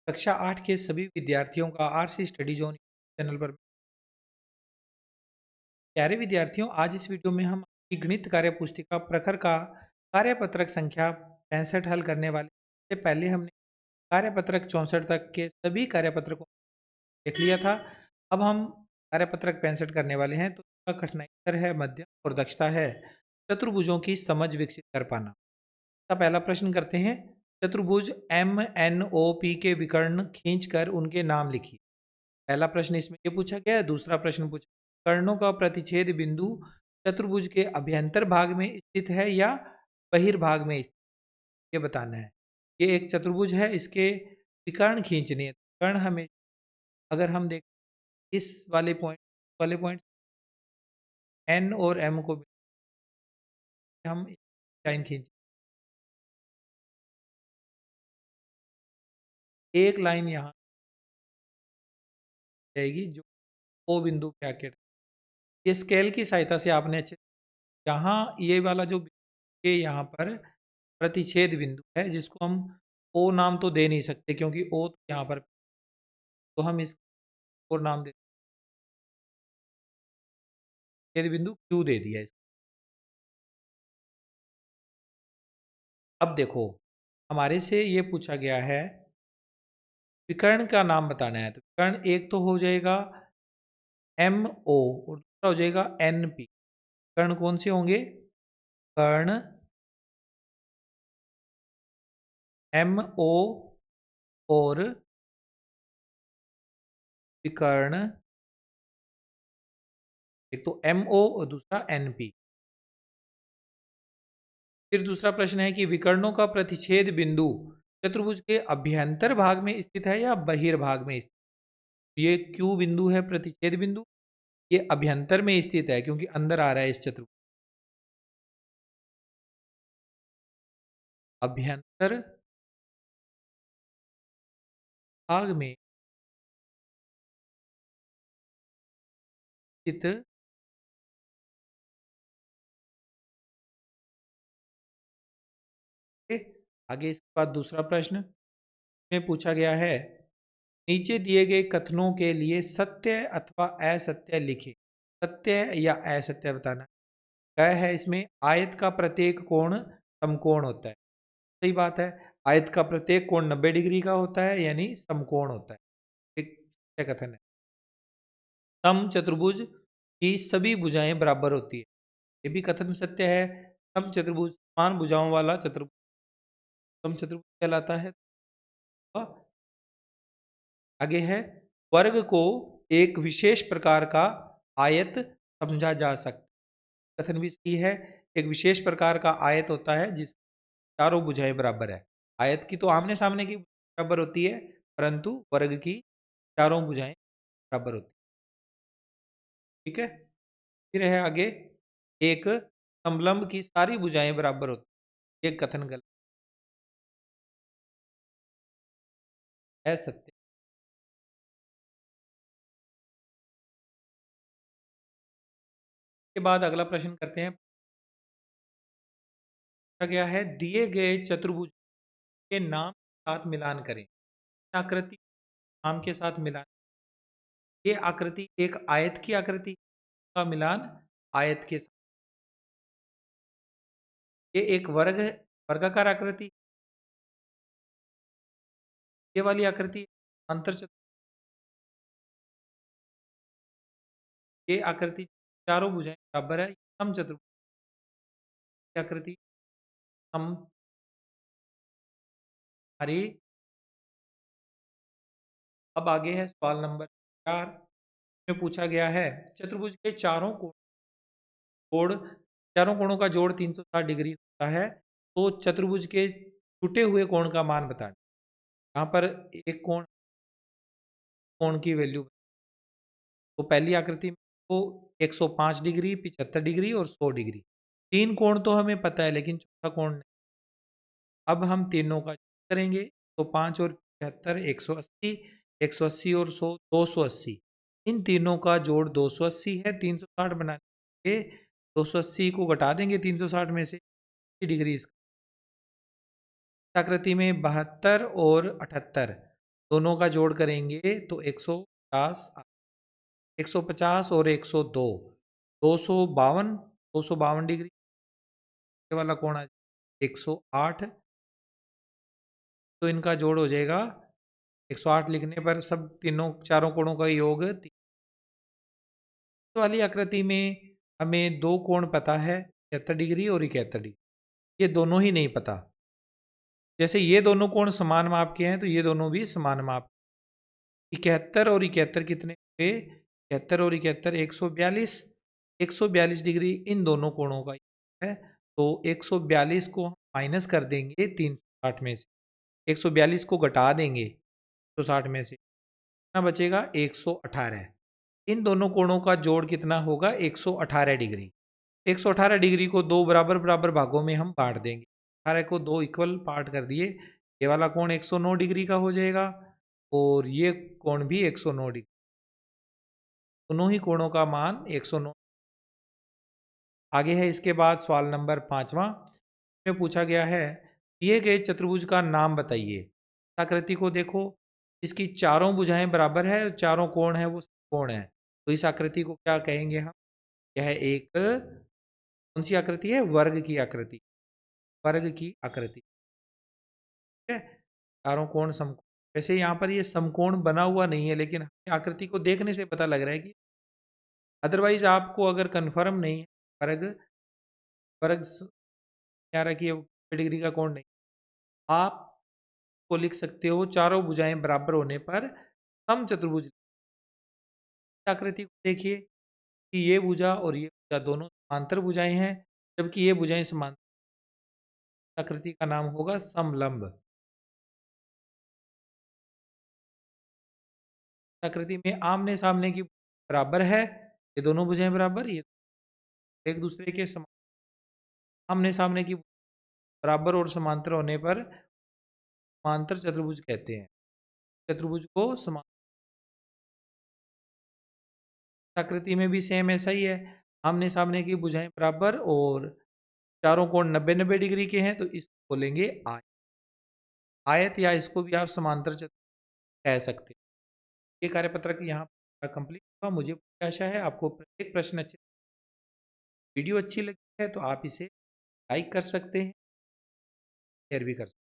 कक्षा 8 के सभी विद्यार्थियों का आरसी स्टडी जोन चैनल पर। प्यारे विद्यार्थियों, आज इस वीडियो में हम आपकी गणित कार्य पुस्तिका प्रखर का कार्यपत्रक संख्या 65 हल करने वाले। इससे पहले हमने कार्यपत्रक 64 तक के सभी कार्यपत्रकों को देख लिया था। अब हम कार्यपत्रक 65 करने वाले हैं, तो इसका कठिनाई स्तर है मध्यम और दक्षता है चतुर्भुजों की समझ विकसित कर पाना। का पहला प्रश्न करते हैं। चतुर्भुज एम एन ओ पी के विकर्ण खींचकर उनके नाम लिखिए। पहला प्रश्न इसमें ये पूछा गया है। दूसरा प्रश्न पूछा, कर्णों का प्रतिच्छेद बिंदु चतुर्भुज के अभ्यंतर भाग में स्थित है या बहिर्भाग में स्थित, ये बताना है। ये एक चतुर्भुज है, इसके विकर्ण खींचने हैं। कर्ण हमें, अगर हम देखें इस वाले पॉइंट एन और एम को हम लाइन खींच, एक लाइन यहाँ जाएगी जो ओ बिंदु पे आके, ये स्केल की सहायता से आपने अच्छे, यहाँ ये वाला जो ये यहाँ पर प्रतिच्छेद बिंदु है, जिसको हम ओ नाम तो दे नहीं सकते क्योंकि ओ तो यहाँ पर, तो हम इस और नाम दे, छेद बिंदु क्यू दे दिया इसको। अब देखो, हमारे से ये पूछा गया है विकर्ण का नाम बताना है, तो विकर्ण एक तो हो जाएगा एम ओ और दूसरा हो जाएगा एन पी। कर्ण कौन से होंगे? कर्ण एम ओ और विकर्ण, एक तो एम ओ और दूसरा एन पी। फिर दूसरा प्रश्न है कि विकर्णों का प्रतिच्छेद बिंदु चतुर्भुज के अभ्यंतर भाग में स्थित है या बहिर्भाग में स्थित। ये क्यू बिंदु है प्रतिच्छेद बिंदु, ये अभ्यंतर में स्थित है क्योंकि अंदर आ रहा है इस चतुर्भुज। अभ्यंतर भाग में स्थित है। आगे इसके बाद दूसरा प्रश्न में पूछा गया है, नीचे दिए गए कथनों के लिए सत्य अथवा असत्य लिखें। सत्य या असत्य बताना क्या है। इसमें आयत का प्रत्येक कोण समकोण होता है, सही बात है। आयत का प्रत्येक कोण 90 डिग्री का होता है, यानी समकोण होता है, एक सत्य कथन है। सम चतुर्भुज की सभी भुजाएं बराबर होती है, ये भी कथन सत्य है। सम चतुर्भुज समान भुजाओं वाला चतुर्भुज सम चतुर्भुज कहलाता है। तो आगे है, वर्ग को एक विशेष प्रकार का आयत समझा जा सकता, कथन भी सही है। एक विशेष प्रकार का आयत होता है जिस चारों भुजाएं बराबर है। आयत की तो आमने सामने की बराबर होती है, परंतु वर्ग की चारों भुजाएं बराबर होती है। ठीक है। फिर है आगे, एक समलंब की सारी भुजाएं बराबर होती है, एक कथन गलत है, सत्य। के बाद अगला प्रश्न करते हैं। पूछा गया है, दिए गए चतुर्भुज के नाम के साथ मिलान करें। आकृति नाम के साथ मिलान, ये आकृति एक आयत की आकृति का मिलान आयत के साथ, ये एक वर्ग है, वर्गाकार आकृति, ये वाली आकृति अंतर चतुर्भुज, ये आकृति चारों भुजाएं बराबर है, सम चतुर्भुज की आकृति सम हमारी। अब आगे है सवाल नंबर 4 में पूछा गया है, चतुर्भुज के जोड़ चारों कोणों का जोड़ 360 डिग्री होता है, तो चतुर्भुज के छूटे हुए कोण का मान बताना। यहाँ पर एक कोण की वैल्यू, तो पहली आकृति में तो 105 डिग्री, 75 डिग्री और 100 डिग्री, तीन कोण तो हमें पता है लेकिन चौथा कोण नहीं। अब हम तीनों का जोड़ करेंगे, तो 5 और 75 180, 180 और 100 280, इन तीनों का जोड़ 280 है। 360 बनाने के 280 को घटा देंगे 360 में से, 80 डिग्री। इस आकृति में 72 और 78, दोनों का जोड़ करेंगे तो 150 150 और 102 252 252 डिग्री। ये वाला कोण आ 108, तो इनका जोड़ हो जाएगा 108 लिखने पर सब तीनों चारों कोणों का योग वाली आकृति में हमें दो कोण पता है 73 डिग्री और 71 डिग्री, ये दोनों ही नहीं पता। जैसे ये दोनों कोण समान माप के हैं तो ये दोनों भी समान माप 71 और 71 कितने हुए 71 और 71 142 142 डिग्री इन दोनों कोणों का है। तो 142 को माइनस कर देंगे 360 में से 142 को घटा देंगे 160 में से कितना बचेगा 118। इन दोनों कोणों का जोड़ कितना होगा 118 डिग्री। 118 डिग्री को दो बराबर बराबर भागों में हम बांट देंगे 18 को दो इक्वल पार्ट कर दिए। ये वाला कोण 109 डिग्री का हो जाएगा और ये कोण भी 109 डिग्री, दोनों ही कोणों का मान 109। आगे है इसके बाद सवाल नंबर 5वां में पूछा गया है दिए गए चतुर्भुज का नाम बताइए। आकृति को देखो, इसकी चारों भुजाएं बराबर है और चारों कोण है वो कोण है, तो इस आकृति को क्या कहेंगे हम, यह एक कौन सी आकृति है, वर्ग की आकृति, वर्ग की आकृति। ठीक है, चारों कोण समकोण। वैसे यहाँ पर ये समकोण बना हुआ नहीं है लेकिन आकृति को देखने से पता लग रहा है कि अदरवाइज आपको अगर कंफर्म नहीं है वर्ग वर्ग क्या रहा कि ये डिग्री का कोण नहीं, आप को लिख सकते हो चारों भुजाएं बराबर होने पर समचतुर्भुज। आकृति को देखिए कि ये भुजा और ये भुजा दोनों समांतर भुजाएं हैं, जबकि ये भुजाएं समांतर, आकृति का नाम होगा समलंब। आकृति में आमने सामने की बराबर है, ये दोनों भुजाएं बराबर, ये एक दूसरे के आमने सामने की बराबर और समांतर होने पर समांतर चतुर्भुज कहते हैं। चतुर्भुज को समान आकृति में भी सेम ऐसा ही है, आमने सामने की भुजाएं बराबर और चारों कोण 90-90 डिग्री के हैं, तो इसको बोलेंगे आयत। आयत या इसको भी आप समांतर चतुर्भुज कह सकते हैं। ये कार्यपत्रक यहाँ पर कंप्लीट हुआ। मुझे पूरी आशा है आपको प्रत्येक प्रश्न अच्छे, वीडियो अच्छी लगी है तो आप इसे लाइक कर सकते हैं, शेयर भी कर सकते हैं।